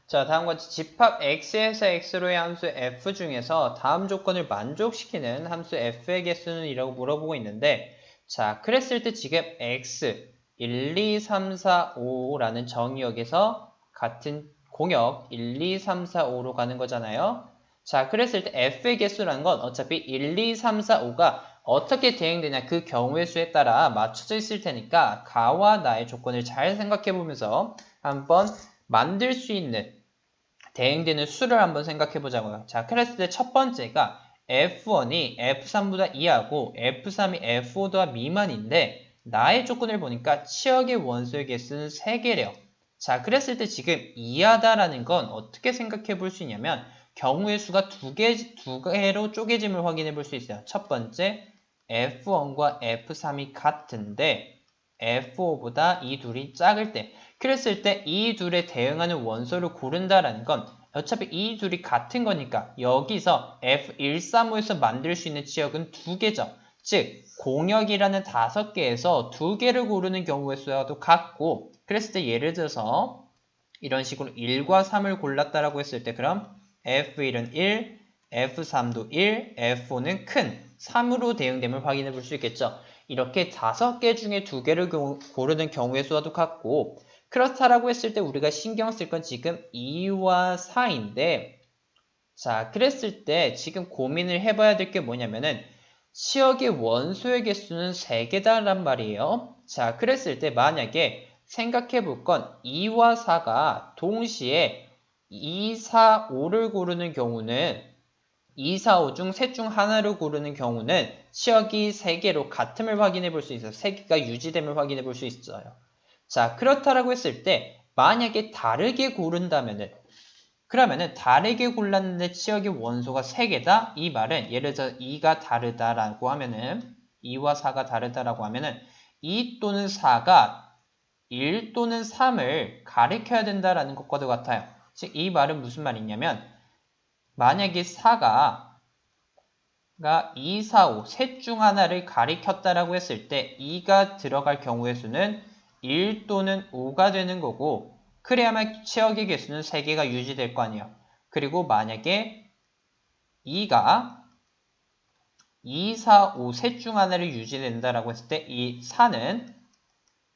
자, 다음과 같이 집합 x에서 x로의 함수 f 중에서 다음 조건을 만족시키는 함수 f의 개수는 이라고 물어보고 있는데, 자, 그랬을 때 지금 x 1, 2, 3, 4, 5라는 정의역에서 같은 공역 1, 2, 3, 4, 5로 가는 거잖아요. 자, 그랬을 때 f의 개수라는 건 어차피 1, 2, 3, 4, 5가 어떻게 대응되냐 그 경우의 수에 따라 맞춰져 있을 테니까 가와 나의 조건을 잘 생각해 보면서 한번 만들 수 있는 대응되는 수를 한번 생각해 보자고요. 자, 그랬을 때 첫 번째가 F1이 F3보다 2하고 F3이 F5보다 미만인데 나의 조건을 보니까 치역의 원소의 개수는 3개래요. 자, 그랬을 때 지금 이하다라는 건 어떻게 생각해 볼 수 있냐면 경우의 수가 두 개로 쪼개짐을 확인해 볼 수 있어요. 첫 번째, F1과 F3이 같은데 F5보다 이 둘이 작을 때, 그랬을 때 이 둘에 대응하는 원소를 고른다라는 건 어차피 이 둘이 같은 거니까 여기서 F135에서 만들 수 있는 치역은 2개죠. 즉 공역이라는 5개에서 2개를 고르는 경우의 수와도 같고, 그랬을 때 예를 들어서 이런 식으로 1과 3을 골랐다라고 했을 때 그럼 F1은 1, F3도 1, F5는 큰 3으로 대응됨을 확인해 볼 수 있겠죠. 이렇게 5개 중에 2개를 고르는 경우의 수와도 같고, 그렇다라고 했을 때 우리가 신경 쓸 건 지금 2와 4인데, 자, 그랬을 때 지금 고민을 해봐야 될 게 뭐냐면은 치역의 원소의 개수는 3개다란 말이에요. 자, 그랬을 때 만약에 생각해 볼 건 2와 4가 동시에 2, 4, 5를 고르는 경우는 2, 4, 5 중 셋 중 하나를 고르는 경우는 치역이 3개로 같음을 확인해 볼 수 있어요. 3개가 유지됨을 확인해 볼 수 있어요. 자, 그렇다라고 했을 때 만약에 다르게 고른다면은, 그러면은 다르게 골랐는데 치역의 원소가 3개다? 이 말은 예를 들어 2가 다르다라고 하면은 2와 4가 다르다라고 하면은 2 또는 4가 1 또는 3을 가리켜야 된다라는 것과도 같아요. 즉 이 말은 무슨 말이냐면 만약에 4가 2, 4, 5 셋 중 하나를 가리켰다라고 했을 때 2가 들어갈 경우의 수는 1 또는 5가 되는 거고, 그래야만 치역의 개수는 3개가 유지될 거 아니에요. 그리고 만약에 2가 2, 4, 5 셋 중 하나를 유지된다라고 했을 때 이 4는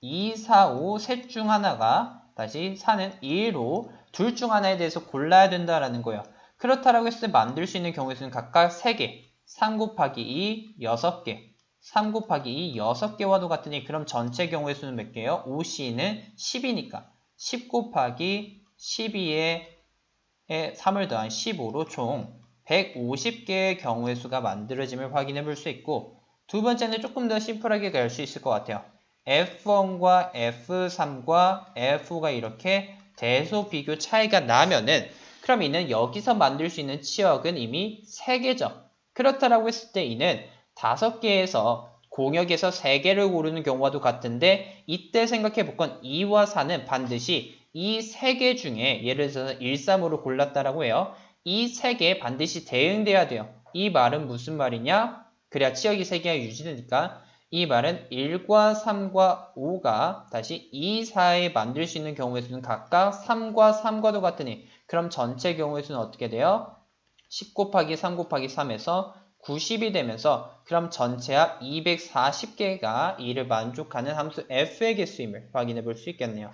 2, 4, 5 셋 중 하나가 다시 4는 2로 둘 중 하나에 대해서 골라야 된다라는 거예요. 그렇다라고 했을 때 만들 수 있는 경우의 수는 각각 3개, 3 곱하기 2, 6개, 3 곱하기 2, 6개와도 같으니 그럼 전체 경우의 수는 몇 개예요? 5C는 10이니까 10 곱하기 12에 3을 더한 15로 총 150개의 경우의 수가 만들어짐을 확인해 볼 수 있고, 두 번째는 조금 더 심플하게 갈 수 있을 것 같아요. F1과 F3과 F5가 이렇게 대소 비교 차이가 나면은 그럼 이는 여기서 만들 수 있는 치역은 이미 3개죠. 그렇다라고 했을 때 이는 5개에서 공역에서 3개를 고르는 경우와도 같은데, 이때 생각해 볼 건 2와 4는 반드시 이 3개 중에 예를 들어서 1, 3으로 골랐다라고 해요. 이 3개에 반드시 대응돼야 돼요. 이 말은 무슨 말이냐? 그래야 치역이 3개가 유지되니까 이 말은 1과 3과 5가 다시 2, 4에 만들 수 있는 경우의 수는 각각 3과 3과도 같으니 그럼 전체 경우의 수는 어떻게 돼요? 10 곱하기 3 곱하기 3에서 90이 되면서 그럼 전체 합 240개가 이를 만족하는 함수 f의 개수임을 확인해 볼 수 있겠네요.